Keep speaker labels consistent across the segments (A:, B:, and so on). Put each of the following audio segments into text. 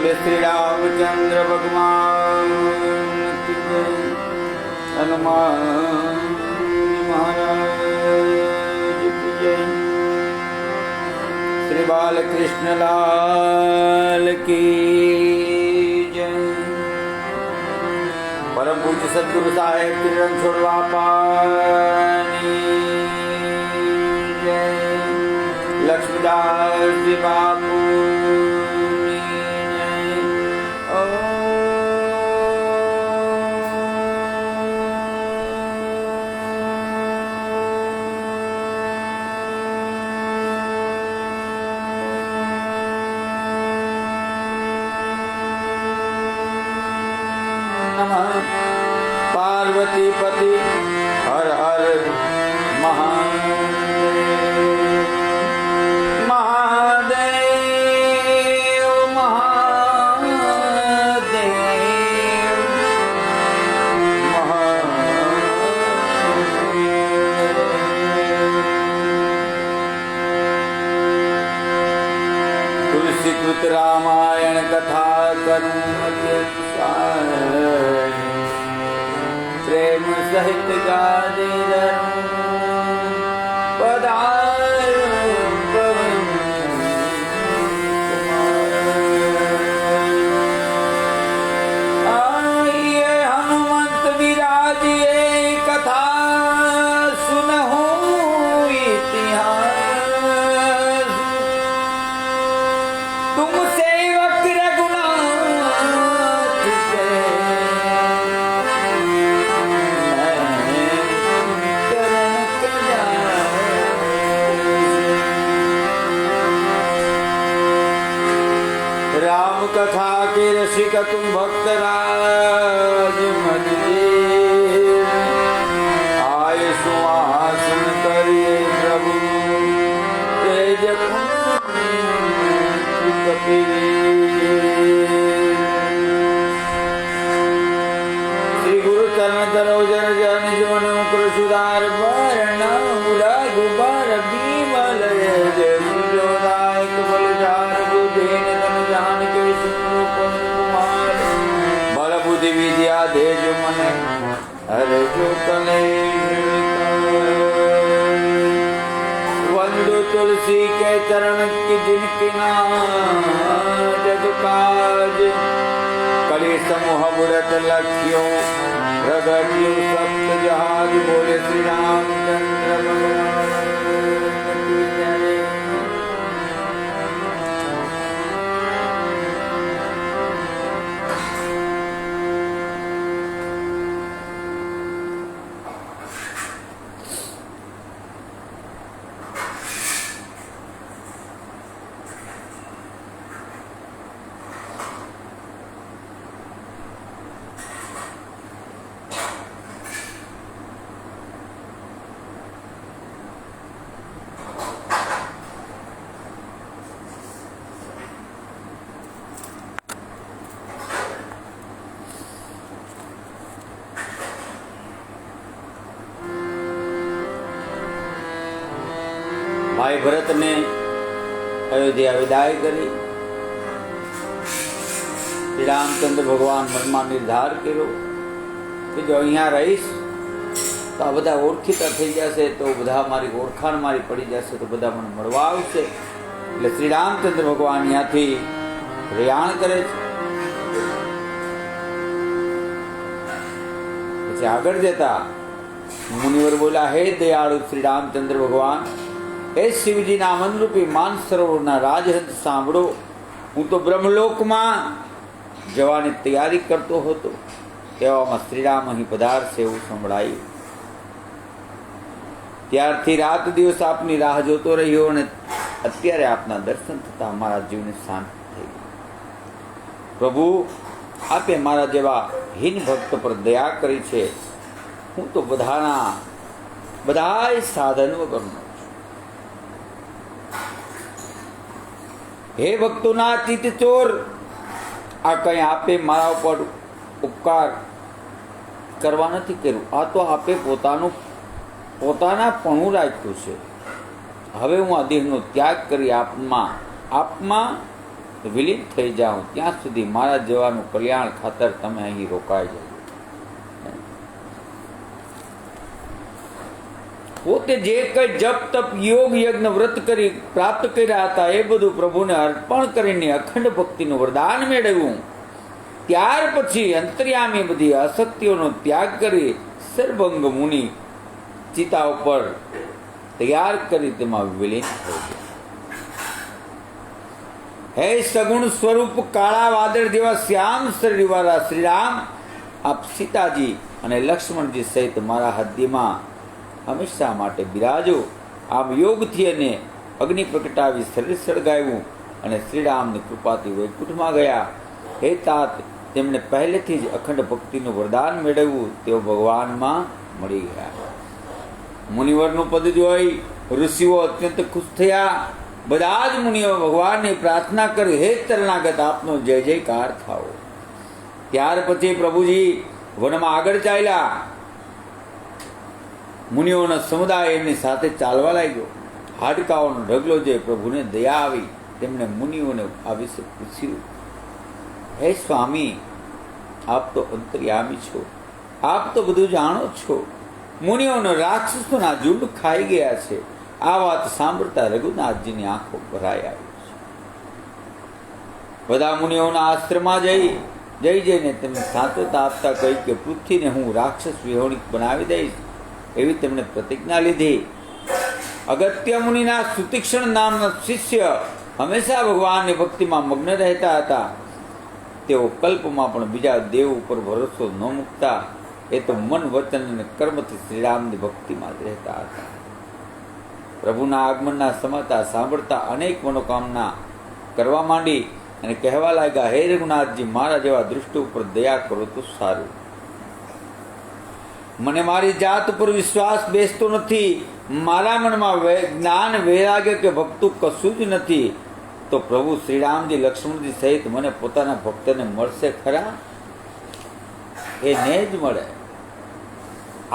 A: बोले श्री रामचंद्र भगवान की जय। हनुमान महाराज की जय। श्री बालकृष्ण लाल की जय। परम पूज्य सद्गुरु साहेब किरण छोड़वा पानी जय। लक्ष्मीदास जी बापू पार्वती पति हर हर महादेव महादेव तुलसी कृत रामायण कथा करूं प्रेम सहित गादे आइए हनुमंत विराजिए कथा सुनहु इतिहास। तुम सेवक रघुनाथ के राम कथा के रसिक तुम भक्त राज मत आए सुहासन करिए प्रभु तेज श्री गुरु चरण सरोजन जन जीवन मुकुर सुधार वर्ण रघुबर बीमल जय जोदायक बलचार बुधेन जान के कुमार बल बुद्धि विद्या दे जो मन हर जो कले वंदु तुलसी के चरण की जिनके नाम जग काज कली समूह बुरत लक्ष्यों प्रगटियों सप्त जहाज बोले श्री रामचंद्र भगवान की जय। भाई भरत ने अयोध्या विदाय करी। श्री रामचंद्र भगवान મનમાં નિર્ધાર કર્યો કે જો અહીંયા રહીશ તો આ બધા ઓળખીતા થઈ જશે, તો બધા મારી ઓળખાણ મારી પડી જશે, તો બધા મને મળવા આવશે। એટલે શ્રી રામચંદ્ર ભગવાન અહીંયાથી પ્રયાણ કરે છે। પછી આગળ જતા મુનિવર બોલા, હે દયાળુ શ્રી રામચંદ્ર ભગવાન, એ શિવજીના મનરૂપી માન સરોવરના રાજહંસ સાંભળો, હું તો બ્રહ્મલોકમાં જવાની તૈયારી કરતો હતો, તેવામાં શ્રીરામ અહીં પધારશે એવું સંભળાયું। ત્યારથી રાત દિવસ આપની રાહ જોતો રહ્યો અને અત્યારે આપના દર્શન થતા મારા જીવને શાંતિ થઈ ગઈ। પ્રભુ, આપે મારા જેવા હીન ભક્ત પર દયા કરી છે। હું તો બધાય સાધન વગરનો। હે ભક્તોના ચિત્ત ચોર, આ કઈ આપે મારા ઉપર ઉપકાર કરવા નથી કર્યું, આ તો આપે પોતાના પણું રાખ્યું છે। હવે હું આ દેહનો ત્યાગ કરી આપમાં વિલીન થઈ જાઉં ત્યાં સુધી મારા જવાનું કલ્યાણ ખાતર તમે અહીં રોકાઈ જજો. પોતે જે કઈ જપ તપ યોગ યજ્ઞ વ્રત કરી પ્રાપ્ત કર્યા હતા એ બધું પ્રભુને અર્પણ કરીને અખંડ ભક્તિનું વરદાન મેળવ્યું. ત્યાર પછી અંતર્યામી બધી આસક્તિઓનો ત્યાગ કરી સર્વંગ મુનિ ચિતા ઉપર તૈયાર કરી તેમાં વિલીન થઈ ગયા. હે સગુણ સ્વરૂપ કાળા વાદળ જેવા શ્યામ શરીરવાળા શ્રીરામ, આપ સીતાજી અને લક્ષ્મણજી સહિત મારા હૃદયમાં હંમેશા માટે બિરાજો. આમ યોગથી અને અગ્નિ પ્રગટાવી શરીર સળગાવ્યું અને શ્રીરામની કૃપાથી વૈકુંઠમાં ગયા. હે તાત, તેમણે પહેલેથી જ અખંડ ભક્તિનું વરદાન મેળવ્યું તેઓ ભગવાનમાં મળી ગયા. મુનિવરનું પદ જોઈ ઋષિઓ અત્યંત ખુશ થયા. બધા જ મુનિઓ ભગવાનની પ્રાર્થના કરી, હે તરણાગત, આપનો જય જયકાર થાઓ. ત્યાર પછી પ્રભુજી વનમાં આગળ ચાલ્યા. મુનિઓનો સમુદાય એમની સાથે ચાલવા લાગ્યો. હાડકાઓનો ઢગલો જે પ્રભુને દયા આવી, તેમણે મુનિઓને આ વિશે પૂછ્યું, હે સ્વામી, આપ તો અંતર્યામી છો, આપ તો બધું જાણો છો. મુનિઓનો રાક્ષસોના ઝુંડ ખાઈ ગયા છે. આ વાત સાંભળતા રઘુનાથજીની આંખો ભરાઈ આવી છે. બધા મુનિઓના આશ્રમમાં જઈને તેમને સાંત્વતા આપતા કહી કે પૃથ્વીને હું રાક્ષસ વિહોણિક બનાવી દઈશ એવી તેમણે પ્રતિજ્ઞા લીધી. અગત્ય મુનિના સુતીક્ષણ નામના શિષ્ય હંમેશા ભગવાનની ભક્તિમાં મગ્ન રહેતા હતા. તેઓ કલ્પમાં પણ બીજા દેવ ઉપર ભરોસો ન મૂકતા. એ તો મન વચન અને કર્મથી શ્રીરામની ભક્તિમાં જ રહેતા હતા. પ્રભુના આગમનના સમાચાર સાંભળતા અનેક મનોકામના કરવા માંડી અને કહેવા લાગ્યા, હે રઘુનાથજી, મારા જેવા દૃષ્ટિ ઉપર દયા કરો તો સારું. મને મારી જાત ઉપર વિશ્વાસ બેસતો નથી. મારા મનમાં જ્ઞાન વૈરાગ્ય કે ભક્તું કશું જ નથી. તો પ્રભુ શ્રીરામજી લક્ષ્મણજી સહિત મને પોતાના ભક્તને મળશે ખરા? એને જ મળે.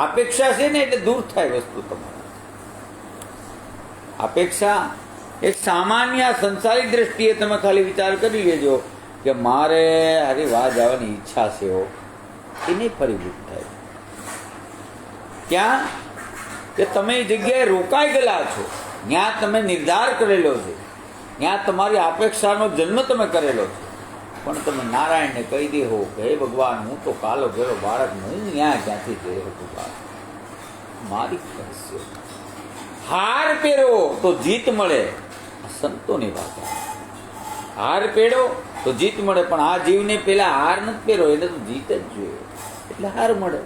A: અપેક્ષા છે ને એટલે દૂર થાય વસ્તુ તમારી. અપેક્ષા એક સામાન્ય સંસારિક દ્રષ્ટિએ તમે ખાલી વિચાર કરી લેજો કે મારે હરિવાહ જવાની ઈચ્છા છે, એ નહીં ફરીભૂત થાય. ક્યાં કે તમે એ જગ્યાએ રોકાઈ ગયેલા છો, ત્યાં તમે નિર્ધાર કરેલો છે, ત્યાં તમારી અપેક્ષાનો જન્મ તમે કરેલો છે. પણ તમે નારાયણને કહી દેહો કે હે ભગવાન, હું તો કાલો ઘેરો બાળક, હું ત્યાં ક્યાંથી જઈ શકું? મારી કરશે. હાર પહેરો તો જીત મળે, સંતોની વાત. હાર પહેરો તો જીત મળે, પણ આ જીવને પેલા હાર નથી પહેરો, એને તો જીત જ જોઈએ એટલે હાર મળે.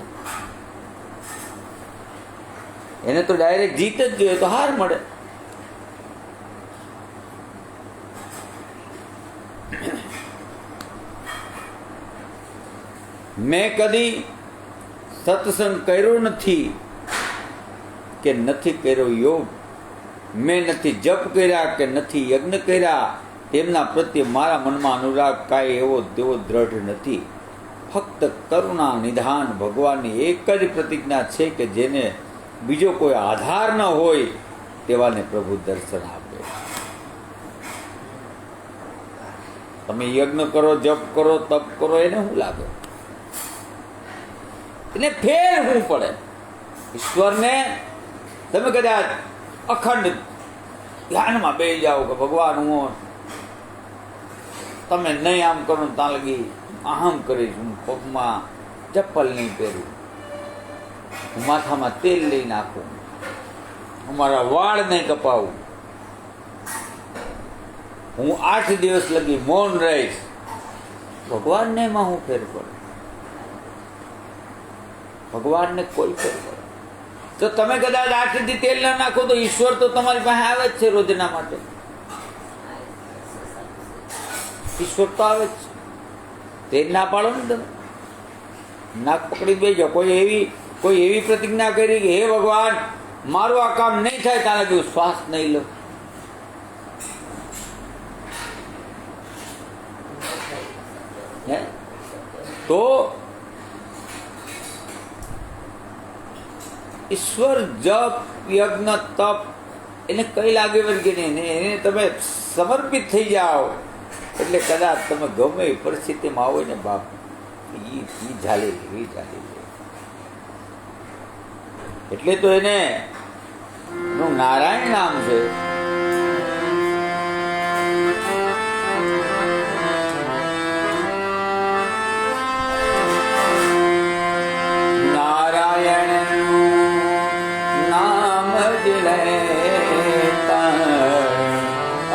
A: એને તો ડાયરેક્ટ જીત જ જોઈએ તો હાર મળે. મેં કદી સત્સંગ કર્યો નથી કે નથી કર્યો યોગ. મેં નથી જપ કર્યા કે નથી યજ્ઞ કર્યા. તેમના પ્રત્યે મારા મનમાં અનુરાગ કાંઈ એવો તેવો દ્રઢ નથી. ફક્ત કરુણા નિધાન ભગવાનની એક જ પ્રતિજ્ઞા છે કે જેને બીજો કોઈ આધાર ન હોય તેવાને પ્રભુ દર્શન આપે. તમે યજ્ઞ કરો, જપ કરો, તપ કરો, એને શું લાગે? એને ફેર શું પડે? ઈશ્વરને તમે કદાચ અખંડ ધ્યાનમાં બેસી જાઓ કે ભગવાન હું, તમે નહીં આમ કરો ત્યાં લગી આમ કરીશ, હું પગમાં ચપ્પલ નહીં પહેરું, હું માથામાં તેલ લઈ નાખું, હું મારા વાળ નહીં કપાવું, હું 8 દિવસ લગી મૌન રહીશ. ભગવાનને એમાં હું ફેર પડે? ભગવાનને કોઈ ફેર પડે? તો તમે કદાચ 8 દી તેલ ના નાખો તો ઈશ્વર તો તમારી પાસે આવે જ છે રોજના માટે. ઈશ્વર તો આવે જ છે. તેલ ના પાડો ને તમે, નાક પકડી બેસજો. કોઈ એવી પ્રતિજ્ઞા કરી કે હે ભગવાન, મારું આ કામ નહીં થાય ત્યાં લગી શ્વાસ નહીં લો. તો ઈશ્વર જપ યજ્ઞ તપ એને કઈ લાગે વર્ગે નહીં. એને તમે સમર્પિત થઈ જાઓ એટલે કદાચ તમે ગમે એ પરિસ્થિતિમાં આવો ને બાપ, એ ઝાલી લે. એટલે તો એને એનું નારાયણ નામ છે.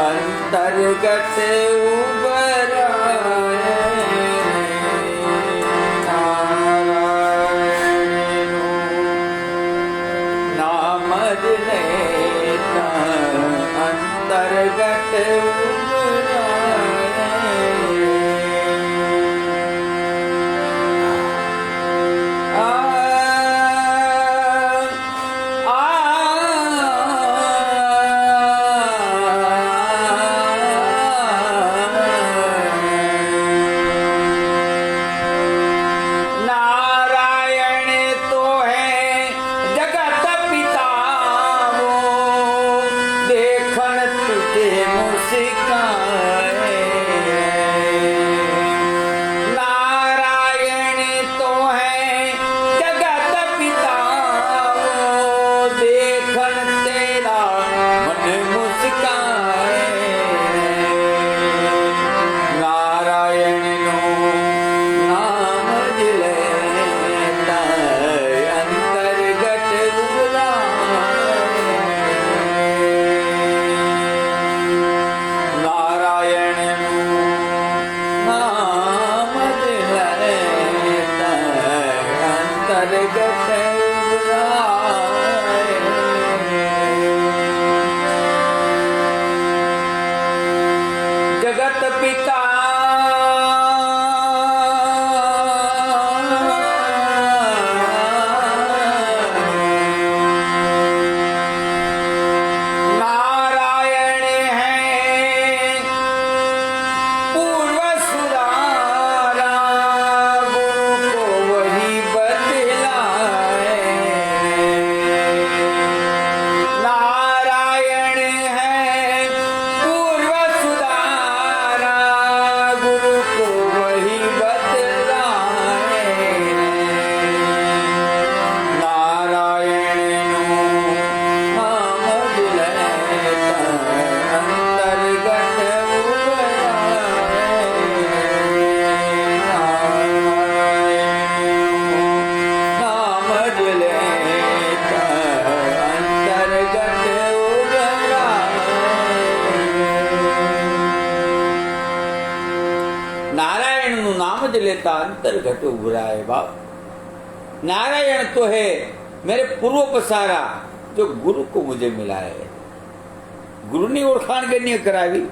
A: અંતર્ગત નામ જ લેતા અંતર્ગત જગત પિતા लेता अंतर्गत उभराए बाप. नारायण तो है मेरे पूर्व पसारा जो गुरु को मुझे मिला है. ગુરુની ઓળખાણ કેની કરાવી?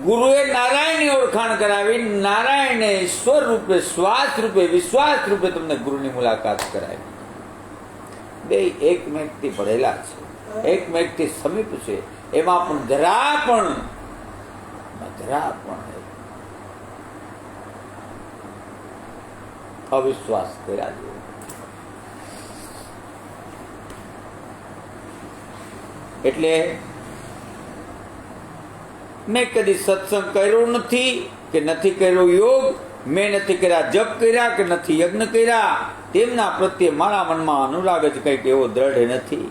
A: ગુરુએ નારાયણની ઓળખાણ કરાવી. નારાયણે ઈશ્વર રૂપે, શ્વાસ રૂપે, વિશ્વાસ રૂપે તમને ગુરુની મુલાકાત કરાવી. બે એકમેકથી ભળેલા છે, એકમેકથી સમીપ છે. એમાં પણ જરા પણ અવિશ્વાસ કર્યા જેવો. એટલે મેં કદી સત્સંગ કર્યો નથી કે નથી કર્યો યોગ, મેં નથી કર્યા જપ કર્યા કે નથી યજ્ઞ કર્યા, તેમના પ્રત્યે મારા મનમાં અનુરાગ જ કંઈક એવો દ્રઢ નથી.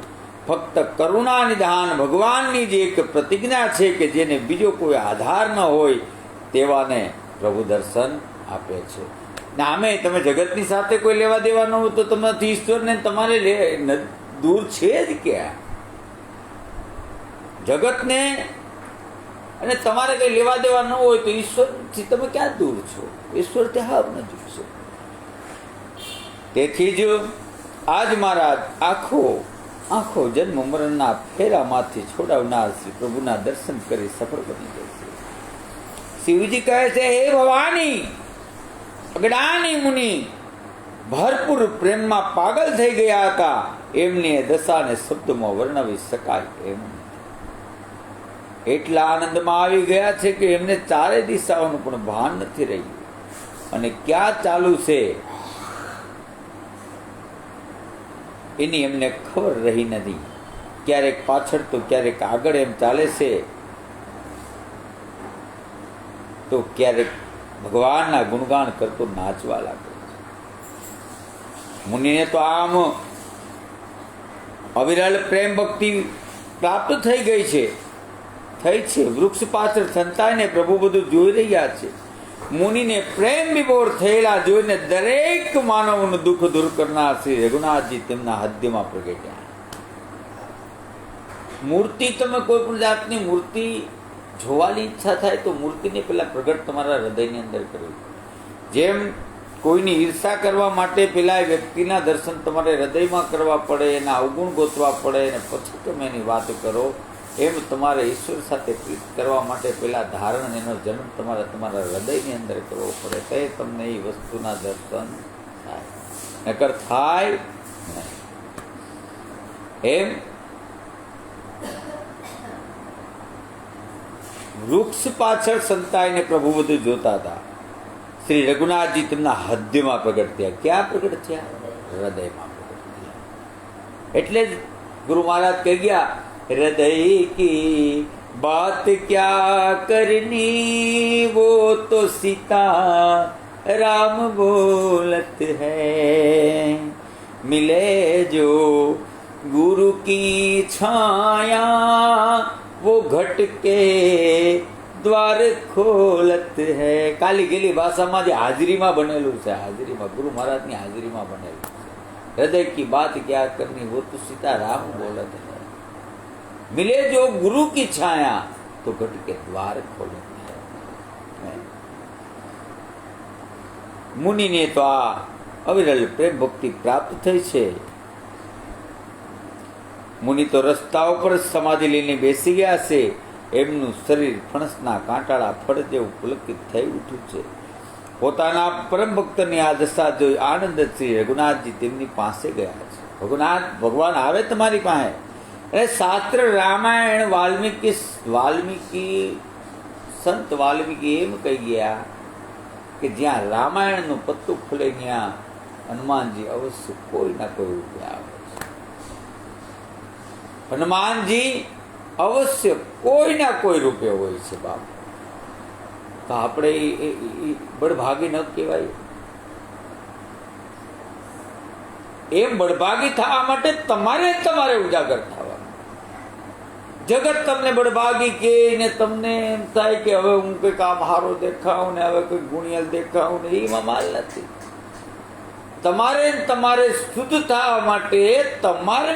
A: ફક્ત કરુણા નિધાન ભગવાનની જે એક પ્રતિજ્ઞા છે કે જેને બીજો કોઈ આધાર ન હોય તેવાને પ્રભુ દર્શન આપે છે. ને આમે તમે જગતની સાથે કોઈ લેવા દેવા ન હોય તો તમારાથી ઈશ્વરને તમારે દૂર છે જ ક્યાં? જગતને અને તમારે કઈ લેવા દેવા ન હોય તો ઈશ્વરથી તમે ક્યાં દૂર છો? ઈશ્વરથી હાવ નજીક છો. તેથી જ આજ મહારાજ આખો જન્મ મરણના ફેરામાંથી છોડાવનાર શ્રી પ્રભુના દર્શન કરી સફળ બની જશે. શિવજી કહે છે, હે ભવાની, અગડાની મુનિ ભરપૂર પ્રેમમાં પાગલ થઈ ગયા હતા. એમની દશાને શબ્દમાં વર્ણવી શકાય એમ. એટલા આનંદમાં આવી ગયા છે કે એમને ચારે દિશાઓનું પણ ભાન નથી રહ્યું અને ક્યાં ચાલુ છે એની એમને ખબર રહી નથી. ક્યારેક પાછળ તો ક્યારેક આગળ એમ ચાલે છે. તો ક્યારેક ભગવાનના ગુણગાન કરતો નાચવા લાગે. મુનિને તો આમ અવિરલ પ્રેમ ભક્તિ પ્રાપ્ત થઈ ગઈ છે, વૃક્ષ પાછળ સંતાઈને પ્રભુ બધું જોઈ રહ્યા છે. મુનિને પ્રેમ વિભોર થયેલા જોઈને દરેક માનવનું દુઃખ દૂર કરનાર શ્રી રઘુનાથજી તેમના હૃદયમાં પ્રગટ્યા. મૂર્તિ, તમે કોઈ પણ જાતની મૂર્તિ જોવાની ઈચ્છા થાય તો મૂર્તિને પેલા પ્રગટ તમારા હૃદયની અંદર કરવી. જેમ કોઈની ઈર્ષા કરવા માટે પેલા એ વ્યક્તિના દર્શન તમારે હૃદયમાં કરવા પડે, એના અવગુણ ગોતવા પડે અને પછી તમે એની વાત કરો, એમ તમારે ઈશ્વર સાથે પ્રીત કરવા માટે પેલા ધારણ, એનો જન્મ તમારે તમારા હૃદયની અંદર કરવો પડે, તો તમને એ વસ્તુના દર્શન થાય, નકર થાય નહીં. એમ વૃક્ષ પાછળ સંતાઈને પ્રભુ બધું જોતા હતા. શ્રી રઘુનાથજી તેમના હૃદયમાં પ્રગટ થયા. ક્યાં પ્રગટ થયા? હૃદયમાં પ્રગટ થયા. એટલે જ ગુરુ મહારાજ કહી ગયા, હૃદય કી બાત ક્યા કરની, વો તો સીતા રામ બોલત હૈ, મિલે જો ગુરુ કી છાયા, वो घट के द्वार खोलत है. કાલી ગેલી ભાષામાં જે હાજરીમાં બનેલું છે, હાજરીમાં ગુરુ મહારાજની હાજરીમાં બનેલું છે. હૃદય કી બાત ક્યા કરની, वो तो सीता राम बोलत है, मिले जो गुरु की छाया, तो घट के द्वार खोलत है. મુનિને તો આ અવિરલ પ્રેમ ભક્તિ પ્રાપ્ત થઈ છે. મુનિ તો રસ્તા ઉપર સમાધિ લઈને બેસી ગયા છે. એમનું શરીર ફણસના કાંટાળા ફળ જેવું પુલકિત થઈ ઉઠ્યું છે. પોતાના પરમ ભક્તની આ દશા જોઈ આનંદ શ્રી રઘુનાથજી તેમની પાસે ગયા છે. ભગવાન આવે તમારી પાસે. અને શાસ્ત્ર રામાયણ વાલ્મીકી સંત વાલ્મીકી એમ કહી ગયા કે જ્યાં રામાયણનું પત્તું ખુલે ત્યાં હનુમાનજી અવશ્ય કોઈ ના કોઈ રૂપે આવે. હનુમાનજી અવશ્ય કોઈ ના કોઈ રૂપે હોય છે બાપ. તો આપણે બળભાગી ન કહેવાય. એમ બળભાગી થવા માટે તમારે ઉજાગર થવાનું. જગત તમને બળભાગી કે ને તમને એમ થાય કે હવે હું કંઈક આમ હારો દેખાઉં ને હવે કોઈ ગુણિયલ દેખાઉં ને એમાં માલ નથી. તમારે શુદ્ધ થવા માટે તમારે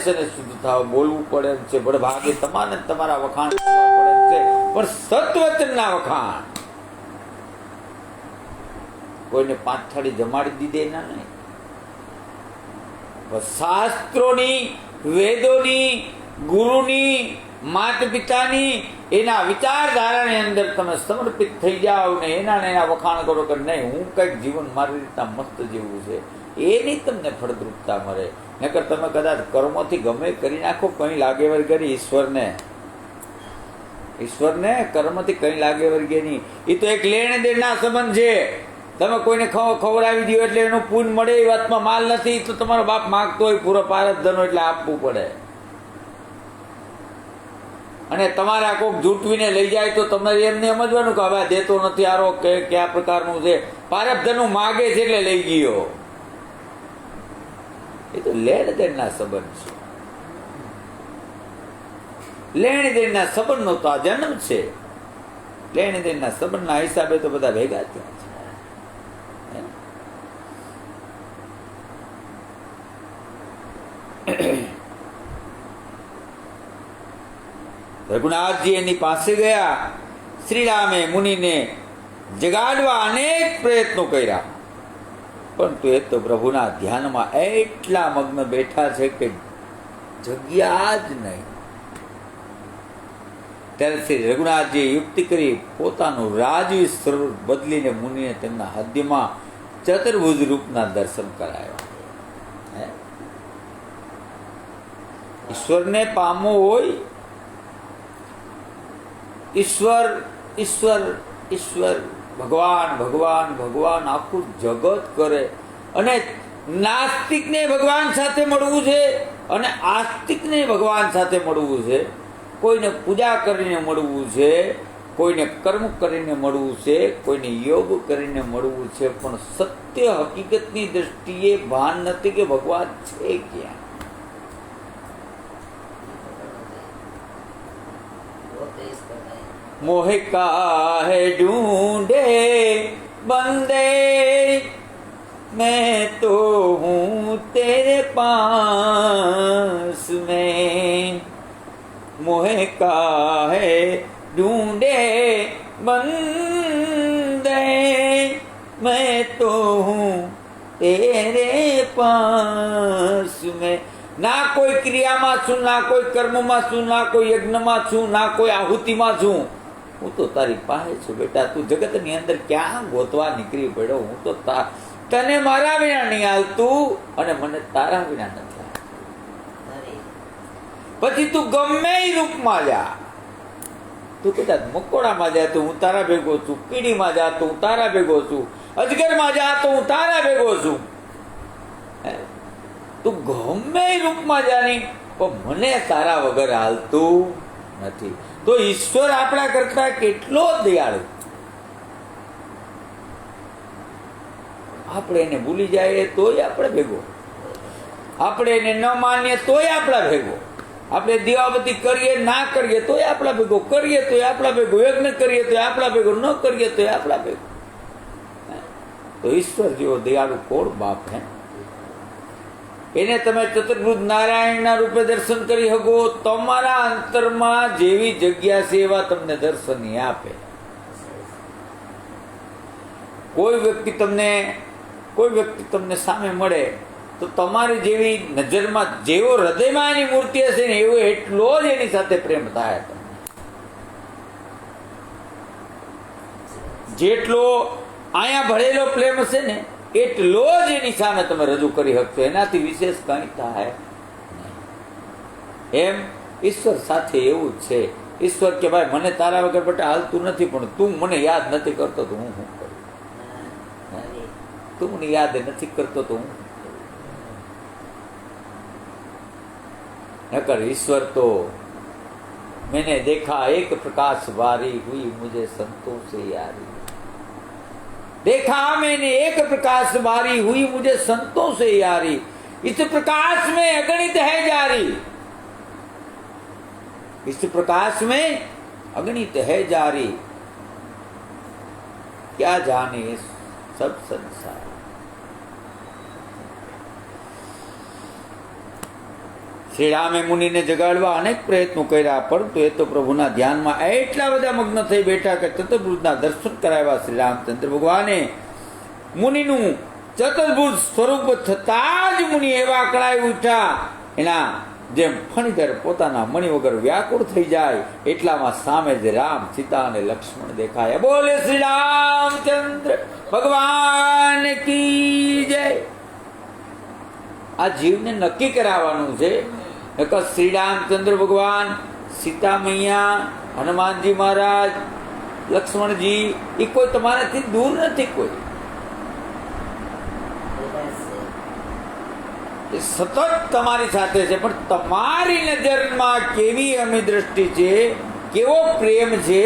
A: છે ને શુદ્ધ થવા બોલવું પડે છે. બળભાગી તમારે તમારા વખાણ કરવા પડે છે, પણ સત્વચનના વખાણ. કોઈને 5 થાળી જમાડી દીધે ના નહીં. શાસ્ત્રોની, વેદોની, ગુરુની, માતા પિતાની એના વિચારધારાની અંદર તમે સમર્પિત થઈ જાઓ ને એના વખાણ કરો કે નહીં હું કંઈક જીવન મારી રીતના મસ્ત જીવવું છે, એની તમને ફળદ્રુપતા મળે. નકર તમે કદાચ કર્મોથી ગમે કરી નાખો, કંઈ લાગે વળગે ઈશ્વરને કર્મથી કંઈ લાગે વળગે નહીં. એ તો એક લેણ દેણના સંબંધ છે. તમે કોઈને ખવડાવી દો એટલે એનું પૂન મળે એ વાતમાં માલ નથી. તો તમારો બાપ માગતો હોય પૂરો પારસ ધનો એટલે આપવું પડે. અને તમારે આ કોઈક જૂટવીને લઈ જાય તો તમારે એમને સમજવાનું કે હવે દેતો નથી આરો કે કયા પ્રકારનું છે, પારબધનું માગે છે એટલે લઈ ગયો. એ તો લેણ દેણના સંબંધ છે. લેણ દેણના સંબંધનો તો આ જન્મ છે. લેણ દેણના સંબંધના હિસાબે તો બધા ભેગા થયા છે. રઘુનાથજી એની પાસે ગયા. શ્રી રામે મુનિને જગાડવા અનેક પ્રયત્નો કર્યા, પરંતુ એ તો પ્રભુના ધ્યાનમાં એટલા મગ્ન બેઠા છે કે જગ્યા જ નહીં. ત્યારે શ્રી રઘુનાથજીએ યુક્તિ કરી પોતાનું રાજવી સ્વરૂપ બદલીને મુનિને તેમના હૃદયમાં ચતુર્ભુજ રૂપના દર્શન કરાયા. ઈશ્વરને પામવો હોય, ઈશ્વર ઈશ્વર ઈશ્વર ભગવાન ભગવાન ભગવાન આખું જગત કરે, અને નાસ્તિકને ભગવાન સાથે મળવું છે અને આસ્તિકને ભગવાન સાથે મળવું છે. કોઈને પૂજા કરીને મળવું છે, કોઈને કર્મ કરીને મળવું છે, કોઈને યોગ કરીને મળવું છે, પણ સત્ય હકીકતની દ્રષ્ટિએ ભાન નથી કે ભગવાન છે ક્યાં. મોહે કાહે ઢૂંઢે બંદે मैं तो हूँ तेरे पास में. मोहे काहे ढूंढे बंदे मैं तो हूँ तेरे पास में. ના કોઈ ક્રિયામાં છું, ના કોઈ કર્મમાં છું, ના કોઈ યજ્ઞમાં છું, ના કોઈ આહુતિમાં છું. હું તો તારી પાસે છું બેટા. તું જગતની અંદર ક્યાં ગોતવા નીકળી પડ્યો? હું તો તને મારા વિના નહીં હાલતું અને મને તારા વિના નથી હાલતું. પછી તું ગમે એ રૂપમાં જા. તું કદાચ મકોડામાં જા તો હું તારા ભેગો છું, કીડીમાં જા તો હું તારા ભેગો છું, અજગરમાં જા તો હું તારા ભેગો છું. તું ગમે એ રૂપમાં જા નહીં, પણ મને તારા વગર હાલતું નથી. તો ઈશ્વર આપણા કરતા કેટલો દયાળુ. આપણે એને ભૂલી જાય તોય આપણે ભેગો, આપણે એને ન માનીએ તોય આપણા ભેગો, આપણે દીવાબત્તી કરીએ ના કરીએ તોય આપણા ભેગો, કરીએ તોય આપણા ભેગો, યજ્ઞ કરીએ તોય આપણા ભેગો, ન કરીએ તોય આપણા ભેગો. તો ઈશ્વર જેવો દયાળુ કોણ બાપ હે? એને તમે ચતુર્ભુજ નારાયણના રૂપે દર્શન કરી શકો. તમારા અંતરમાં જેવી જગ્યા છે એવા તમને દર્શન આપે. કોઈ વ્યક્તિ તમને સામે મળે તો તમારી જેવી નજરમાં જેવો હૃદયમાં એની મૂર્તિ હશે ને એવો એટલો જ એની સાથે પ્રેમ થાય. જેટલો અહીંયા ભરેલો પ્રેમ હશે ને એટલો જ એની સામે તમે રજૂ કરી શકશો. એનાથી વિશેષ કંઈ થાય એમ ઈશ્વર સાથે એવું જ છે. ઈશ્વર કે ભાઈ મને તારા વગર બેટા હાલતું નથી, પણ તું મને યાદ નથી કરતો તો હું શું કરું? તું મને યાદ નથી કરતો તો હું નકર. ईश्वर तो मैंने देखा एक प्रकाश बारी हुई मुझे संतों से यारी. देखा मैंने एक प्रकाश बारी हुई मुझे संतों से यारी. इस प्रकाश में अगणित है जारी. इस प्रकाश में अगणित है जारी. क्या जाने सब संसार. શ્રી રામે મુનિને જગાડવા અનેક પ્રયત્નો કર્યા, પરંતુ એ તો પ્રભુના ધ્યાનમાં એટલા બધા મગ્ન થઈ બેઠા કે ચતુર્ભુજના દર્શન કરાવ્યા. શ્રી રામચંદ્ર ભગવાને મુનિનું ચતુર્ભુજ સ્વરૂપ થતા જ મુનિ એવા કળાઈ ઉઠ્યા, એના જેમ ફણીધર પોતાના મણિ વગર વ્યાકુળ થઈ જાય. એટલામાં સામે જ રામ, સીતા અને લક્ષ્મણ દેખાયા. બોલે શ્રી રામચંદ્ર ભગવાન કી જય. આ જીવને નક્કી કરાવવાનું છે. શ્રી રામચંદ્ર ભગવાન, સીતા મૈયા, હનુમાનજી મહારાજ, લક્ષ્મણજી એ કોઈ તમારાથી દૂર નથી. કોઈ સતત તમારી સાથે છે, પણ તમારી નજરમાં કેવી અમી દ્રષ્ટિ છે, કેવો પ્રેમ છે,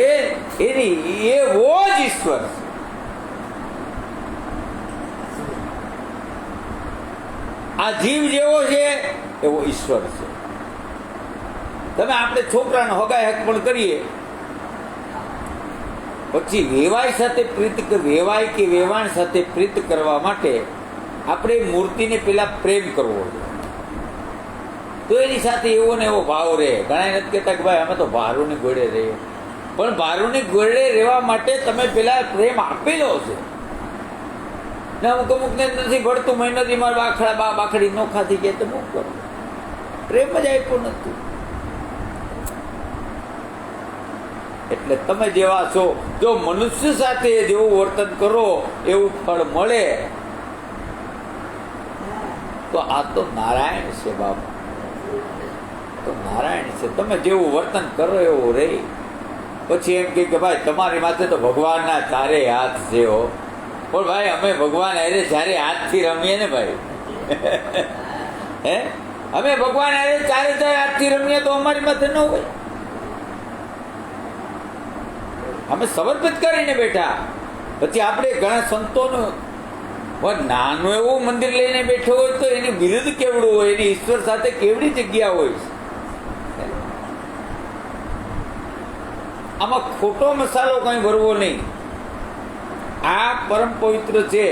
A: એની એવો જ ઈશ્વર છે. આ જીવ જેવો છે એવો ઈશ્વર છે. તમે આપણે છોકરાને હગાઈ હક પણ કરીએ, પછી વેવાય સાથે વેવાય કે વેવાણ સાથે પ્રીત કરવા માટે આપણે મૂર્તિને પેલા પ્રેમ કરવો જોઈએ, તો એની સાથે એવો ને એવો ભાવ રહે. ઘણા નથી કહેતા કે ભાઈ અમે તો ભારુની ગોળે રહીએ, પણ ભારુની ગોળે રહેવા માટે તમે પેલા પ્રેમ આપેલો છે ને. અમુક ને નથી ભળતું, મહેનતી મારા બાખડી નો ખાધી ગયા તો શું કરો? પ્રેમ જ આપ્યો નથી. એટલે તમે જેવા છો, જો મનુષ્ય સાથે જેવું વર્તન કરો એવું ફળ મળે, તો આ તો નારાયણ છે બાબા, તો નારાયણ છે. તમે જેવું વર્તન કરો એવું રહે. પછી એમ કે ભાઈ તમારી માથે તો ભગવાનના ચારે હાથ છે હો. પણ ભાઈ અમે ભગવાન અરે જયારે હાથથી રમીએ ને ભાઈ, હે અમે ભગવાન અરે ચારે હાથથી રમીએ તો અમારી માથે ન હોય. અમે સમર્પિત કરીને બેઠા. પછી આપણે ઘણા સંતોનું નાનું એવું મંદિર લઈને બેઠો હોય તો એની વિરુદ્ધ કેવડું હોય, એની ઈશ્વર સાથે કેવડી જગ્યા હોય. આમાં ખોટો મસાલો કઈ ભરવો નહીં. આ પરમ પવિત્ર છે.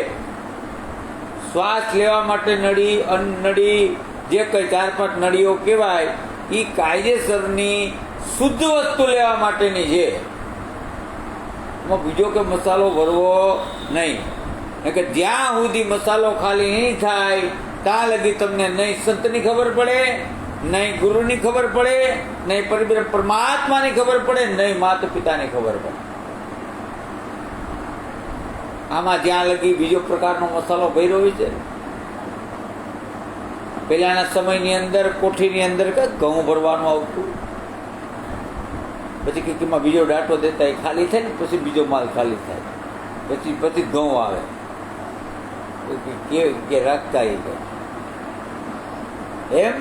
A: શ્વાસ લેવા માટે નળી, અન્ન નળી, જે કઈ 4-5 નળીઓ કહેવાય એ કાયદેસરની શુદ્ધ વસ્તુ લેવા માટેની છે. એમાં બીજો કે મસાલો ભરવો નહીં. કે જ્યાં સુધી મસાલો ખાલી નહીં થાય ત્યાં લગી તમને નહીં સંતની ખબર પડે, નહીં ગુરુની ખબર પડે, નહીં પરિબ્રહ્મ પરમાત્માની ખબર પડે, નહીં માતા પિતાની ખબર પડે. આમાં જ્યાં લગી બીજો પ્રકારનો મસાલો ભર્યો હોય છે. પહેલાના સમયની અંદર કોઠીની અંદર ઘઉં ભરવાનું આવતું, પછી કંઈકમાં બીજો ડાટો દેતા, એ ખાલી થાય ને પછી બીજો માલ ખાલી થાય, પછી ઘઉં આવે કે રાખતા એમ.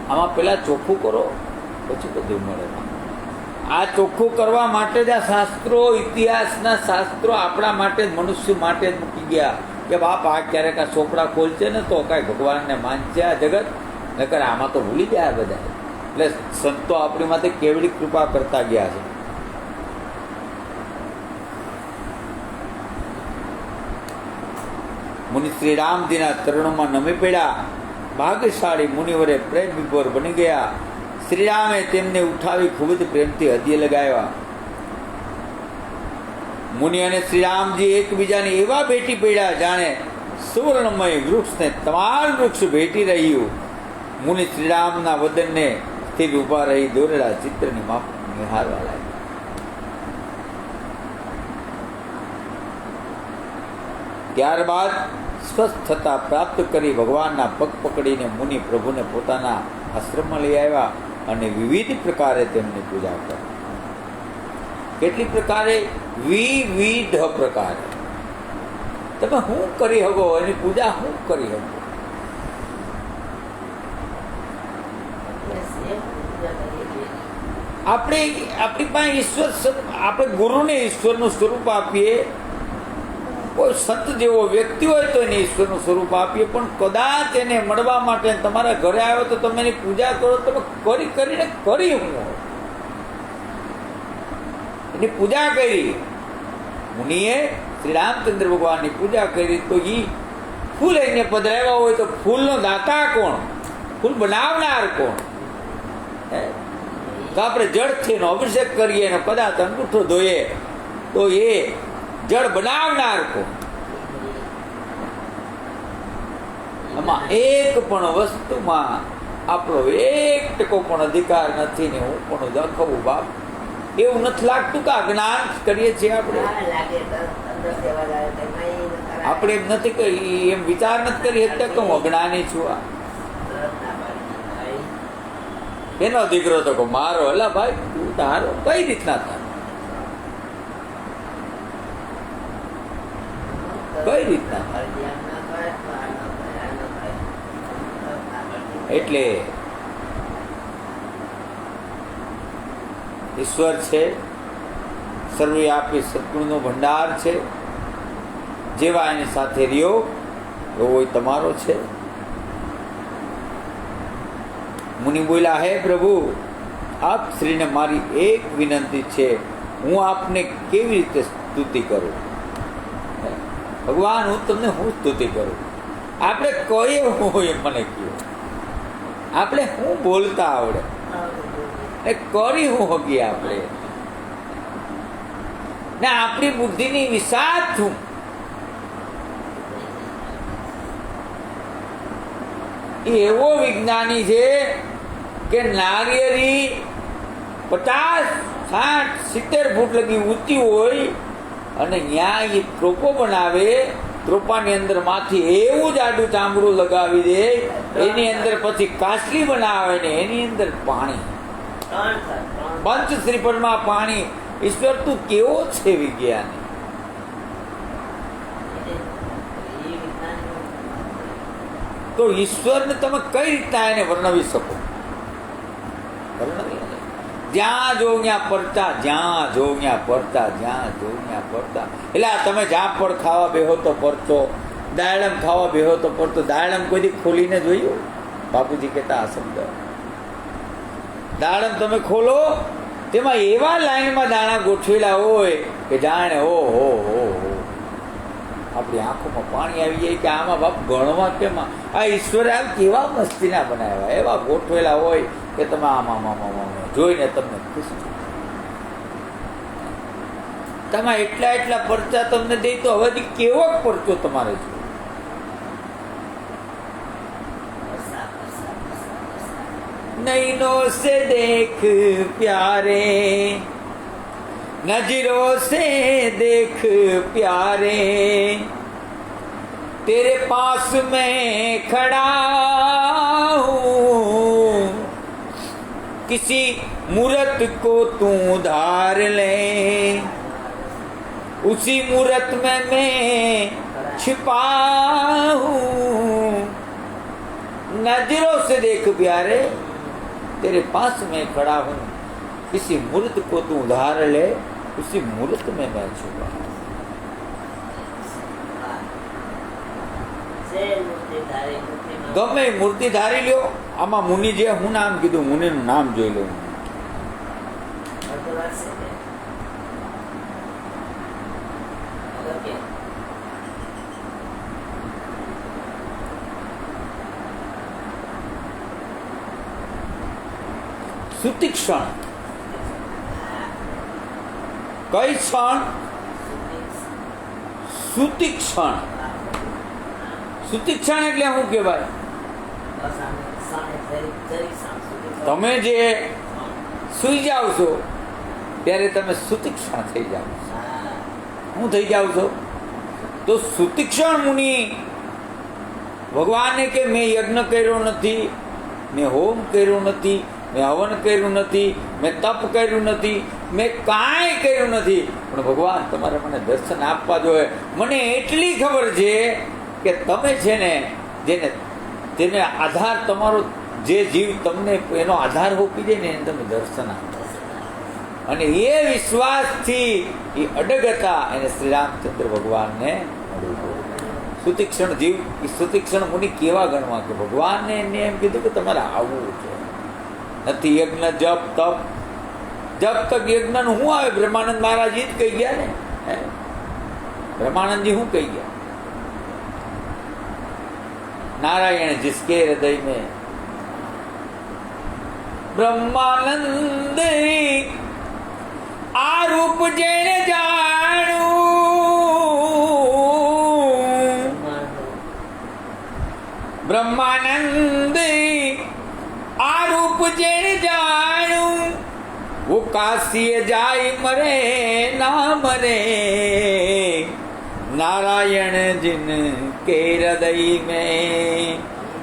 A: આમાં પેલા ચોખ્ખું કરો પછી બધું મળે. આ ચોખ્ખું કરવા માટે જ આ શાસ્ત્રો, ઇતિહાસના શાસ્ત્રો આપણા માટે જ, મનુષ્ય માટે જ મૂકી ગયા કે બાપ આ ક્યારેક આ ચોપડા ખોલશે ને તો કાંઈ ભગવાનને માનશે આ જગત, નકર આમાં તો ભૂલી જાય બધા. એટલે સંતો આપણી માટે કેવડી કૃપા કરતા ગયા છે. મુનિ શ્રી રામજીના ચરણોમાં નમી પડ્યા. ભાગ્યશાળી મુનિવરે પ્રેમ વિભોર બની ગયા. શ્રીરામે તેમને ઉઠાવી ખૂબ જ પ્રેમથી હદીએ લગાવ્યા. મુનિ અને શ્રીરામજી એકબીજાને એવા ભેટી પડ્યા જાણે સુવર્ણમય વૃક્ષને તમામ વૃક્ષ ભેટી રહ્યું. મુનિ શ્રીરામના વદનને સ્થિર ઉભા રહી દોરેલા ચિત્રની માપ નિહારવા લાગ્યા. ત્યારબાદ સ્વસ્થ થતા પ્રાપ્ત કરી ભગવાનના પગ પકડીને મુનિ પ્રભુને પોતાના આશ્રમમાં લઈ આવ્યા અને વિવિધ પ્રકારે તેમની પૂજા કરી. કેટલી પ્રકારે? વિવિધ પ્રકારે. તમે શું કરી શકો? એની પૂજા શું કરી શકો? આપણી પાસે ઈશ્વર, આપણે ગુરુને ઈશ્વરનું સ્વરૂપ આપીએ. કોઈ સંત જેવો વ્યક્તિ હોય તો એને ઈશ્વરનું સ્વરૂપ આપીએ, પણ કદાચ એને મળવા માટે તમારા ઘરે આવ્યો તો તમે એની પૂજા કરો. તમે કરીને હું એની પૂજા કરી. મુનિએ શ્રી રામચંદ્ર ભગવાનની પૂજા કરી તો એ ફૂલ એને પધરાવ્યા હોય તો ફૂલનો દાતા કોણ? ફૂલ બનાવનાર કોણ? તો આપણે જળથી એનો અભિષેક કરીએ અને કદાચ અંગૂઠો ધોઈએ તો એ જળ બનાવનાર કોણ? આમાં એક પણ વસ્તુમાં આપણો 1% પણ અધિકાર નથી ને હું પણ દખવું બાપ. એવું નથી લાગતું કે અજ્ઞાન કરીએ છીએ આપણે? આપણે એમ નથી કે એમ વિચાર નથી કરી શકતા કે હું અજ્ઞાની છું. એનો દીકરો તો કહો મારો. એલા ભાઈ તું તારો કઈ રીતના તારો? કઈ રીતના? એટલે ઈશ્વર છે, સર્વવ્યાપી સદગુણનો ભંડાર છે. જેવા એની સાથે રહ્યો એવો તમારો છે. મુનિ બોલ્યા, હે પ્રભુ, આપ શ્રીને મારી એક વિનંતી છે, હું આપને કેવી રીતે સ્તુતિ કરું? ભગવાન, હું તમને હું સ્તુતિ કરું? આપણે કહીએ હોય મને કહ્યું, આપણે શું બોલતા આવડે ને કરી હું હગીએ આપણે ને આપણી બુદ્ધિની વિશાળ છું. એવો વિજ્ઞાની છે કે નારિયેળી 50, 60, 70 ફૂટ લગી ઊંચી હોય અને ત્યાં એ ત્રોપો બનાવે. ત્રોપાની અંદર માંથી એવું જ આડું ચામડું લગાવી દે, એની અંદર પછી કાસલી બનાવે ને એની અંદર પાણી, પંચ શ્રીફળમાં પાણી. ઈશ્વર તું કેવો છે વિજ્ઞાની? તો ઈશ્વરને તમે કઈ રીતના એને વર્ણવી શકો? વર્ણવી જ્યાં જો ત્યાં પડતા, જ્યાં જો ત્યાં પડતા, જ્યાં જો ત્યાં પડતા. એટલે આ તમે જામફળ ખાવા બેહો તો પડતો, દાડમ ખાવા બેહો તો પડતો. દાડમ કોઈ દી ખોલીને જોયું? બાપુજી કહેતા આ શબ્દ, દાડમ તમે ખોલો તેમાં એવા લાઈનમાં દાણા ગોઠવેલા હોય કે જાણે હો આપણી આંખોમાં પાણી આવી જાય કે આમાં બાપ ગણવા કેમાં આ ઈશ્વરે આ કેવા મસ્તીના બનાવ્યા, એવા ગોઠવેલા હોય કે તમે આમાં જોઈને તમને ખુશ. તમે એટલા પરચા તમને દે તો હવેથી કેવો પરચો તમારે છે? नैनों से देख प्यारे, नजरों से देख प्यारे, तेरे पास मैं खड़ा हूँ, किसी मूरत को तू धार ले, उसी मूरत में मैं छिपा हूँ. नजरों से देख प्यारे, तेरे पास मैं खड़ा हूँ, किसी मूर्त को तू उधार ले, उसी मूर्त में मैं छुपा. ગમે મૂર્તિ ધારી લ્યો. આમાં મુનિ જે હું નામ કીધું, મુનિનું નામ જોઈ લો. સુતિક્ષણ. કઈ ક્ષણ? સુતિક્ષણ. સુતિક્ષણ એટલે શું કહેવાય? તમે જે સુઈ જાવ છો ત્યારે તમે સુતિક્ષણ થઈ જાવ છો. શું થઈ જાવ છો? તો સુતિક્ષણ મુનિ ભગવાનને કે મેં યજ્ઞ કર્યો નથી, મેં હોમ કર્યો નથી, મેં હવન કર્યું નથી, મેં તપ કર્યું નથી, મેં કાંઈ કર્યું નથી, પણ ભગવાન તમારે મને દર્શન આપવા જોઈએ. મને એટલી ખબર છે કે તમે છે ને જેને આધાર તમારો જે જીવ તમને એનો આધાર હોપી દે ને એને તમે દર્શન આપો. અને એ વિશ્વાસથી એ અડગ હતા, એને શ્રી રામચંદ્ર ભગવાનને સુતિક્ષણ જીવ, સુતિક્ષણ મુનિ કેવા ગણવા કે ભગવાનને એને એમ કીધું કે તમારે આવવું છે. નથી યજ્ઞ જપ તપ, જપ તક યજ્ઞ નું શું આવે? બ્રહ્માનંદ મહારાજજી જ કહી ગયા ને. બ્રહ્માનંદજી શું કહી ગયા? नारायण जिसके हृदय में ब्रह्मानंद आ रूप जेने जाणू, ब्रह्मानंद आ रूप जेने जाणू, वो काशी जाय मरे ना मरे, नारायण जिन के हृदय में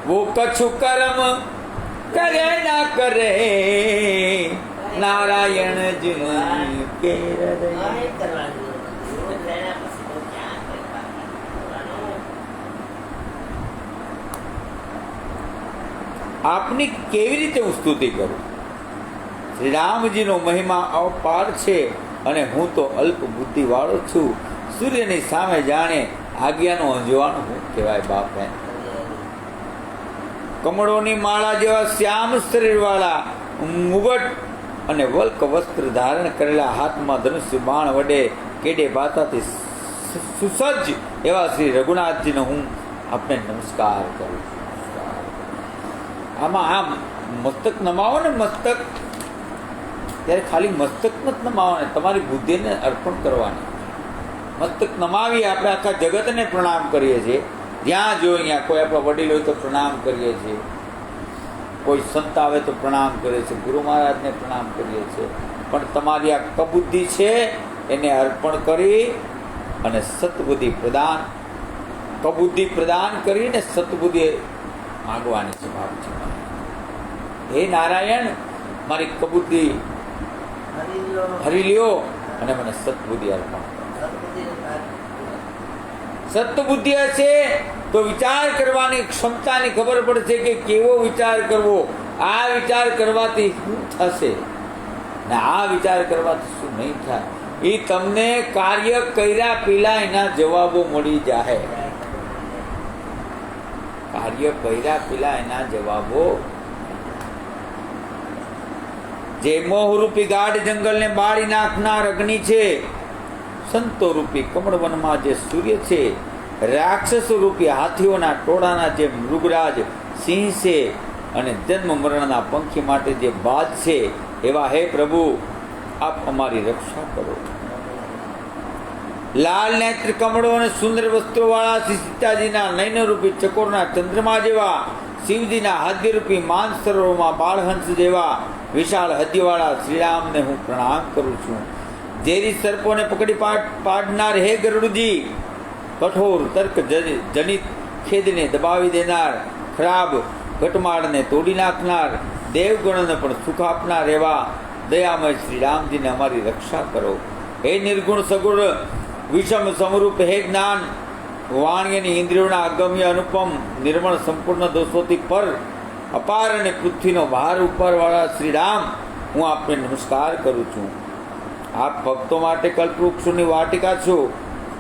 A: वो कछु कर्म करे ना करे, नारायण जिन के हृदय. આપની કેવી રીતે હું સ્તુતિ કરું? શ્રી રામજીનો મહિમા અપાર છે અને હું તો અલ્પ બુદ્ધિ વાળો છું. સૂર્યની સામે જાણે આજ્ઞાનો અંજવાણ હું કહેવાય બાપ. કમળોની માળા જેવા શ્યામ શરીરવાળા, મુગટ અને વલ્ક વસ્ત્ર ધારણ કરેલા, હાથમાં ધનુષ્ય બાણ વડે કેડે બાતાથી સુસજ્જ એવા શ્રી રઘુનાથજીનો હું આપને નમસ્કાર કરું છું. આમાં આમ મસ્તક નમાવો ને, મસ્તક ત્યારે ખાલી મસ્તક નથી નમાવવાને, તમારી બુદ્ધિને અર્પણ કરવાની. મસ્તક નમાવી આપણે આખા જગતને પ્રણામ કરીએ છીએ. જ્યાં જો અહીંયા કોઈ આપણા વડીલ હોય તો પ્રણામ કરીએ છીએ, કોઈ સંત આવે તો પ્રણામ કરીએ છીએ, ગુરુ મહારાજને પ્રણામ કરીએ છીએ. પણ તમારી આ કબુદ્ધિ છે એને અર્પણ કરી અને સતબુદ્ધિ પ્રદાન, કબુદ્ધિ પ્રદાન કરીને સતબુદ્ધિ માગવાની છે બાપજી. હે નારાયણ, મારી કબુદ્ધિ હરી લ્યો અને મને સતબુદ્ધિ અર્પણ. સતબુદ્ધિ હશે તો વિચાર કરવાની ક્ષમતાની ખબર પડશે કે કેવો વિચાર કરવો, આ વિચાર કરવાથી શું થશે. ને આ વિચાર કરવાથી શું નહીં થાય, એ તમને કાર્ય કર્યા પેલા એના જવાબો મળી જાય. કાર્ય કર્યા પેલા એના જવાબો. જે મોહરૂપી ગાઢ જંગલને બાળી નાખનાર અગ્નિ છે, સંતો રૂપી કમળવનમાં જે સૂર્ય છે, રાક્ષસો રૂપી હાથીઓના ટોળાના જે મૃગરાજ સિંહ છે, અને જન્મ મરણના પંખી માટે જે બાજ છે, એવા હે પ્રભુ આપ અમારી રક્ષા કરો. લાલ નેત્ર કમળો અને સુંદર વસ્ત્રો વાળા શ્રી સીતાજીના નયન રૂપી ચકોરના ચંદ્રમા જેવા, શિવજીના હદ્યરૂપી માન સરોવરમાં બાળહંસ જેવા વિશાળ હદ્યવાળા શ્રીરામને હું પ્રણામ કરું છું. ઝેરી સર્પોને પકડી પાડનાર હે ગરુડજી, કઠોર તર્ક જનિત ખેદને દબાવી દેનાર, ખરાબ ઘટમાળને તોડી નાખનાર, દેવગણોને પણ સુખ આપનાર એવા દયામય શ્રી રામજીને અમારી રક્ષા કરો. હે નિર્ગુણ સગુણ વિષમ સમરૂપ, હે જ્ઞાન વાણ્યની ઇન્દ્રિયોના અગમ્ય અનુપમ નિર્મળ સંપૂર્ણ દોષોથી પર અપાર અને પૃથ્વીનો ભાર ઉપરવાળા શ્રી રામ, હું આપને નમસ્કાર કરું છું. આપ ભક્તો માટે કલ્પવૃક્ષોની વાટિકા છો,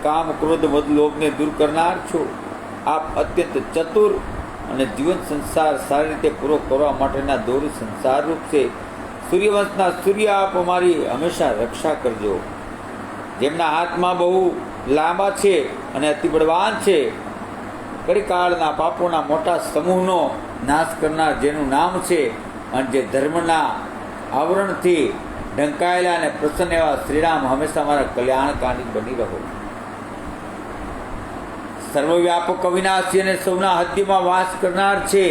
A: કામ ક્રોધ મદ લોભને દૂર કરનાર છો. આપ અત્યંત ચતુર અને જીવન સંસાર સારી રીતે પૂરો કરવા માટેના દોરી સંસાર રૂપ છે. સૂર્યવંશના સૂર્ય આપ અમારી હંમેશા રક્ષા કરજો. જેમના હાથમાં બહુ લાંબા છે અને અતિ બળવાન છે, કળીકાળના પાપોના મોટા સમૂહનો નાશ કરનાર જેનું નામ છે, અને જે ધર્મના આવરણથી ઢંકાયેલા અને પ્રસન્ન એવા શ્રીરામ હંમેશા મારા કલ્યાણકારી બની રહો. સર્વવ્યાપક અવિનાશી અને સૌના હૃદયમાં વાસ કરનાર છે,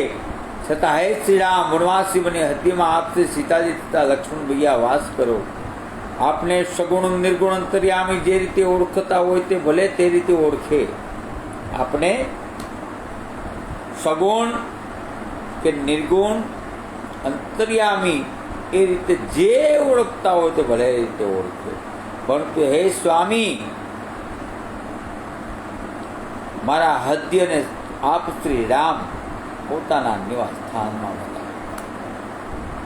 A: છતાં હે શ્રીરામ વનવાસી બની હૃદયમાં આપશે સીતાજી તથા લક્ષ્મણ ભૈયા વાસ કરો. આપને સગુણ નિર્ગુણ અંતર્યામી જે રીતે ઓળખતા હોય તે ભલે તે રીતે ઓળખે. આપણે સગુણ કે નિર્ગુણ અંતર્યામી એ રીતે જે ઓળખતા હોય તે ભલે એ રીતે ઓળખે. પરંતુ હે સ્વામી, મારા હૃદયને આપ શ્રી રામ પોતાના નિવાસ સ્થાનમાં બનાવો.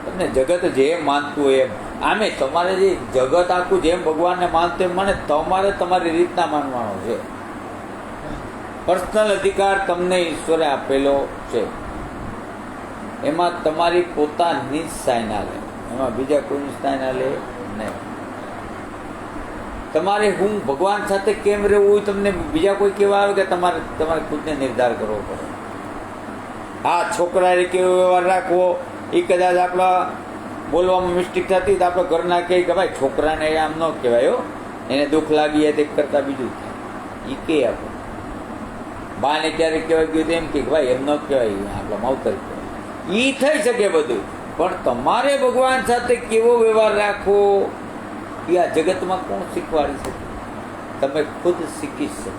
A: તમને જગત જેમ માનતું હોય એમ, આમે તમારે જે જગત આખું જેમ ભગવાનને માનતું એમ માને, તમારે તમારી રીતના માનવાનો છે. પર્સનલ અધિકાર તમને ઈશ્વરે આપેલો છે, એમાં તમારી પોતાની જ સાઈ ના લે, એમાં બીજા કોઈની સાઈ ના લે નહીં. તમારે હું ભગવાન સાથે કેમ રહેવું હોય તમને બીજા કોઈ કહેવા આવે કે તમારે ખુદને નિર્ધાર કરવો પડે. હા, છોકરાએ કેવો વ્યવહાર રાખવો, એ કદાચ આપણા બોલવામાં મિસ્ટેક થતી તો આપણે ઘરના કહે કે ભાઈ છોકરાને આમ ન કહેવાય, એને દુઃખ લાગી તે કરતાં બીજું થાય, એ કહે આપણે. બાને ક્યારેક કહેવાય ગયું એમ કે ભાઈ એમ ન કહેવાય, આપણા માવતર કહેવાય, એ થઈ શકે બધું. પણ તમારે ભગવાન સાથે કેવો વ્યવહાર રાખવો એ આ જગતમાં કોણ શીખવાડી શકે? તમે ખુદ શીખી શકો.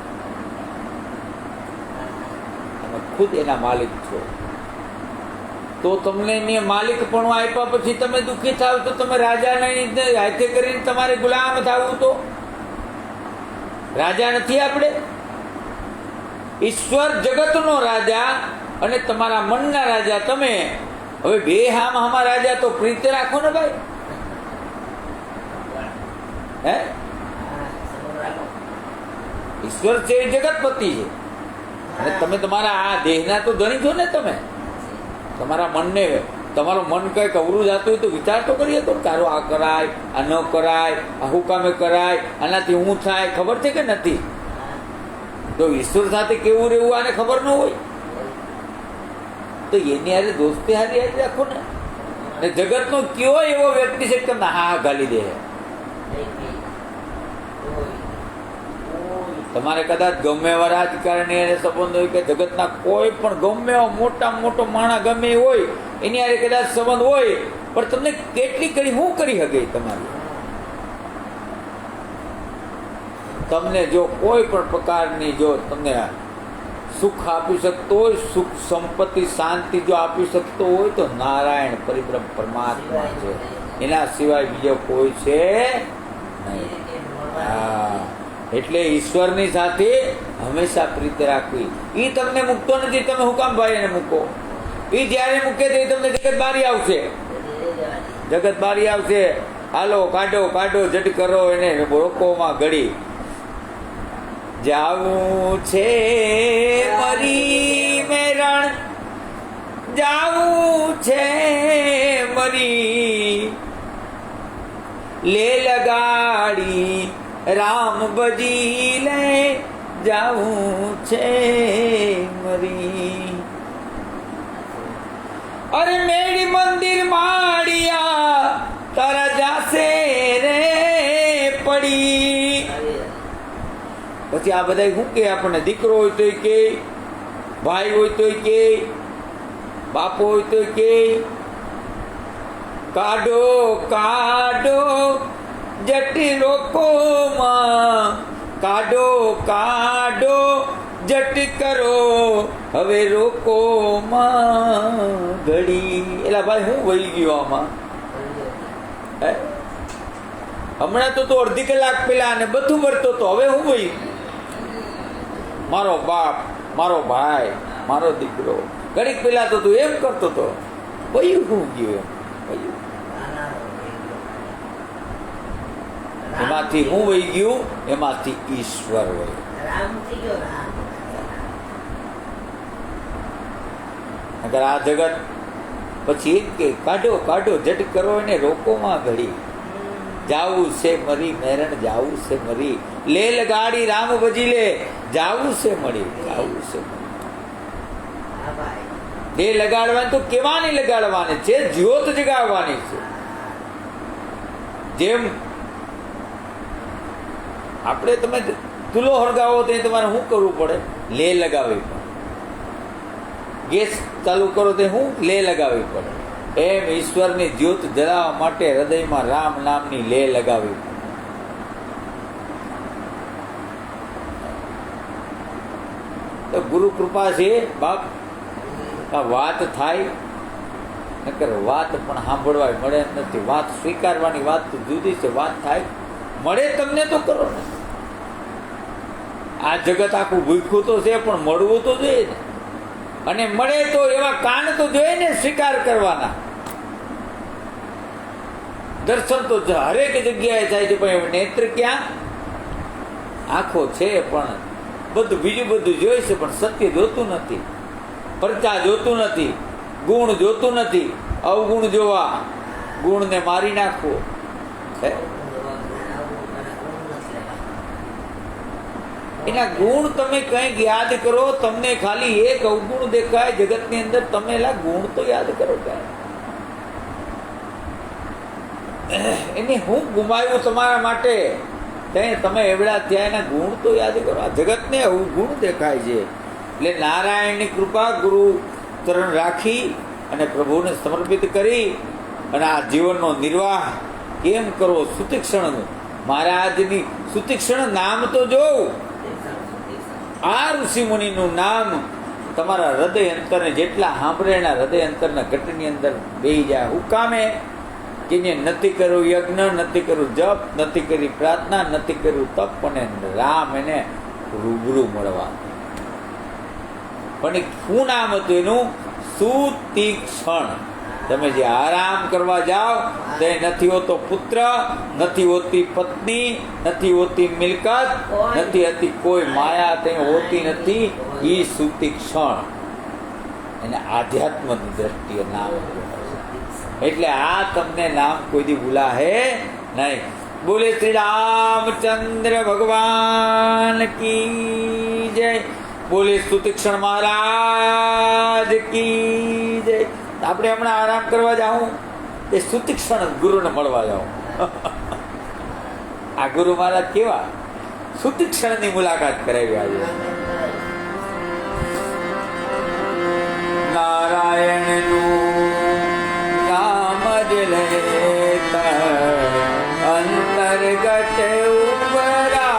A: તમે ખુદ એના માલિક છો. તો તમને એને માલિક પણ આપ્યા પછી તમે દુઃખી થાવ તો તમે રાજાને હાથે કરીને તમારે ગુલામ થવું? તો રાજા નથી આપણે. ઈશ્વર જગતનો રાજા અને તમારા મનના રાજા તમે. હવે બે હામાં રાજા તો પ્રીત રાખો ને ભાઈ. હે, ઈશ્વર છે એ જગતપતિ છે, અને તમે તમારા આ દેહના તો ધણી છો ને. તમે તમારા મનને, તમારું મન કંઈક અવરું જતું હોય તો વિચાર તો કરીએ તો તારો આ કરાય, આ ન કરાય, આ હું કામે કરાય, આનાથી હું થાય, ખબર છે કે નથી? તો ઈશ્વર સાથે કેવું રહેવું આને ખબર ન હોય તો એની હારે દોસ્તી હારી હારી રાખો ને. જગતનો કયો એવો વ્યક્તિ છે કે હા ગાલી દે? તમારે કદાચ ગમે એવા રાજકારણી એને સંબંધ હોય કે જગતના કોઈ પણ ગમે એવો મોટામાં મોટો માણસ ગમે હોય એની હારે કદાચ સંબંધ હોય, પણ તમને કેટલી કરી શું કરી શકે તમારી? તમને જો કોઈ પણ પ્રકારની જો તમને સુખ આપી શકતો હોય, સુખ સંપત્તિ શાંતિ જો આપી શકતો હોય તો નારાયણ પરિબ્રહ્મ પરમાત્મા છે, એના સિવાય બીજો કોઈ છે નહીં. એટલે ઈશ્વરની સાથે હંમેશા પ્રીત રાખવી. એ તમને મૂકતો નથી, તમે હું કામ ભાઈ એને મૂકો? એ જ્યારે મૂકે તો તમને જગત બારી આવશે, જગત બારી આવશે. હાલો કાઢો કાઢો જટ કરો એને રોકોમાં ઘડી. જાવું છે મરી મેરણ, જાવું છે મરી, લે લગાડી રામ ભજી લે, જાવું છે મરી. અરે મેળી મંદિર માળિયા તારા જાશે રે પડી. પછી આ બધા શું કે આપણને? દીકરો હોય તોય કે, ભાઈ હોય તોય કે, બાપો હોય તોય કે, કાઢો કાઢો જટી રોકોમાં, કાઢો કાઢો જટ કરો હવે રોકોમાં ઘડી. એલા ભાઈ હું વહી ગયો આમાં? હમણાં તો અડધી કલાક પેલા ને બધું વર્તો તો, હવે હું વહી? મારો બાપ, મારો ભાઈ, મારો દીકરો, ઘડીક પેલા તો તું એમ કરતો હતો, વયું હું ગયું? એમ એમાંથી હું વહી ગયું? એમાંથી ઈશ્વર વહી. અગર આ જગત પછી એમ કે કાઢો કાઢો જટ કરો એને રોકોમાં ઘડી, જાવું છે મરી મેરણ, જાવું છે મરી, લે લગાડી રામ ભજી લે, જાવું છે મળી, જાવું છે મળી. એ લગાડવાની તો કેવાની લગાડવાની છે? જ્યોત જગાવવાની છે. જેમ આપણે તમે ચૂલો હળગાવો તો તમારે શું કરવું પડે? લે લગાવવી પડે. ગેસ ચાલુ કરો તો શું? લે લગાવવી પડે. એમ ઈશ્વરની જ્યોત જલાવવા માટે હૃદયમાં રામ નામની લે લગાવવી પડે. તો ગુરુ કૃપા છે બાપ. આ વાત થાય નકર વાત પણ સાંભળવા મળે નથી. વાત સ્વીકારવાની વાત તો જુદી છે, વાત થાય મળે તમને તો કરો ને. આ જગત આખું ભૂખ્યું તો છે પણ મળવું તો જોઈએ ને. અને મળે તો એવા કાન તો જોઈએ ને સ્વીકાર કરવાના. દર્શન તો હરેક જગ્યાએ થાય છે પણ નેત્ર ક્યાં? આંખો છે પણ બધું બીજું બધું જોઈ છે પણ સત્ય જોતું નથી, પ્રજા જોતું નથી, ગુણ જોતું નથી. અવગુણ જોવા, ગુણને મારી નાખવો. એના ગુણ તમે કંઈક યાદ કરો, તમને ખાલી એક અવગુણ દેખાય જગતની અંદર, તમે એલા ગુણ તો યાદ કરો. એને હું ગુમાવ્યું તમારા માટે, તમે એવડા થયા, એના ગુણ તો યાદ કરો. આ જગતને અવગુણ દેખાય છે. એટલે નારાયણની કૃપા ગુરુ ચરણ રાખી અને પ્રભુને સમર્પિત કરી અને આ જીવનનો નિર્વાહ કેમ કરવો? સુતીક્ષણ મહારાજની સુતીક્ષણ નામ તો જોવું. આ ઋષિ મુનિનું નામ તમારા હૃદય અંતરને જેટલા સાંભળે એના હૃદય અંતરના ઘટની અંદર બેહી જાય. હું કામે કે નથી કર્યું યજ્ઞ, નથી કર્યું જપ, નથી કરી પ્રાર્થના, નથી કર્યું તપ, અને રામ એને રૂબરૂ મળવા. પણ શું નામ હતું એનું? સુતીક્ષણ. તમે જે આરામ કરવા જાઓ તે નથી હોતો પુત્ર, નથી હોતી પત્ની, નથી હોતી મિલકત, નથી હોતી કોઈ માયા, તે હોતી નથી. એ સુતીક્ષણ એને આધ્યાત્મની દ્રષ્ટિએ નામ. એટલે આ તમને નામ કોઈ દી ભૂલાહે નહીં. બોલે શ્રી રામચંદ્ર ભગવાન કી જય. બોલે સુતીક્ષણ મહારાજ કી જય. આપણે હમણાં આરામ કરવા જાઉં એ સુતીક્ષણ ગુરુને મળવા જાઉં. આ ગુરુ મહારાજ કેવા સુતીક્ષણની મુલાકાત કરાવી આજે. નારાયણનું નામ જ લેતા અંતર્ગત ઉભરાય.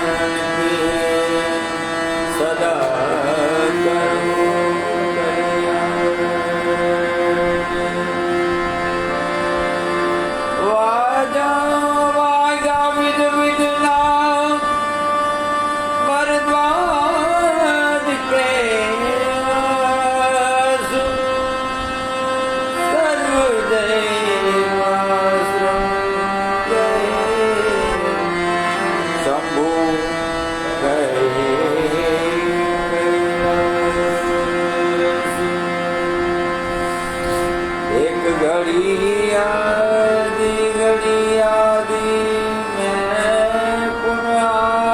A: जानकी सदा करो वाजा वाजा विद विद नाम भरद्वाज के सर्वदेवाश्रम शंभु एक घड़ी आदि मैं पुनाद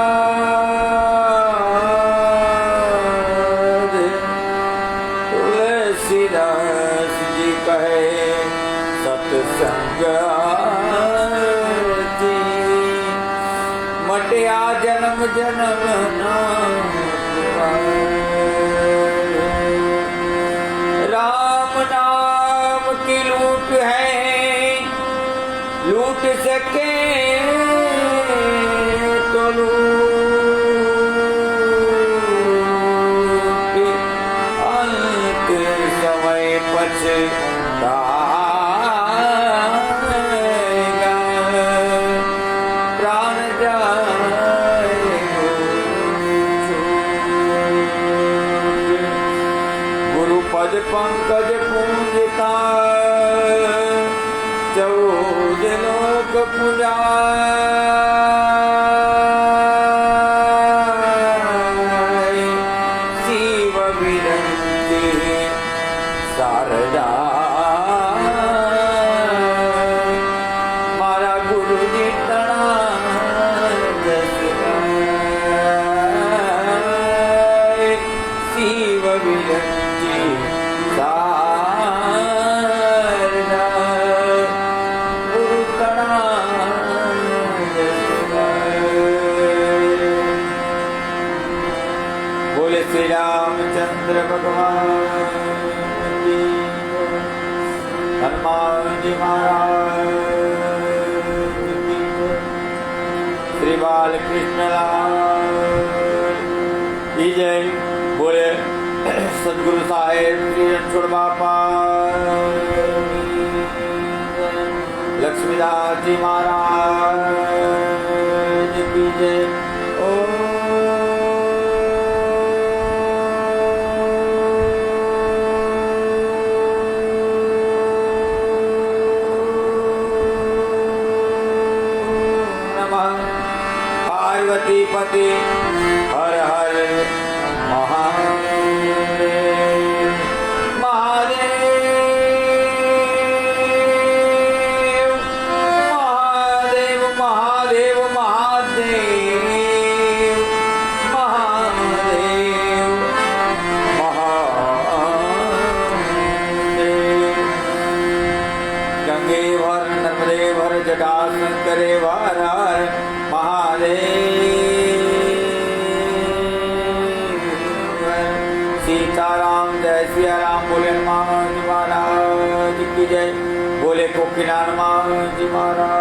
A: तुलसीदास जी कहे सत्संग आरती मटिया जन्म जन्म नाम राम नाम की लूट है लूट सके तो लूट अंत समय पछताएगा प्राण जाए गुरु पद पंकज पूजिता चौद लोक पुजाए शिव विरंती शारदा मारा गुरु जी तना शिव विरंती शारदा गुरु तना बोले श्री रामचंद्र भगवान की हनुमान जी महाराज की श्री बालकृष्ण लाल की जय बोले सदगुरु साहेब श्री रणछोड़ बापा लक्ष्मीदास जी महाराज की जय पार्वती पति हर हर महादेव महादेव महादेव महादेव महादेव महादेव महादेव गंगे भर नर्मदे भर जटा शंकरे वार सीताराम जय सिया राम बोले हनुमान जी महाराज की जय बोले कोकिला हनुमान जी महाराज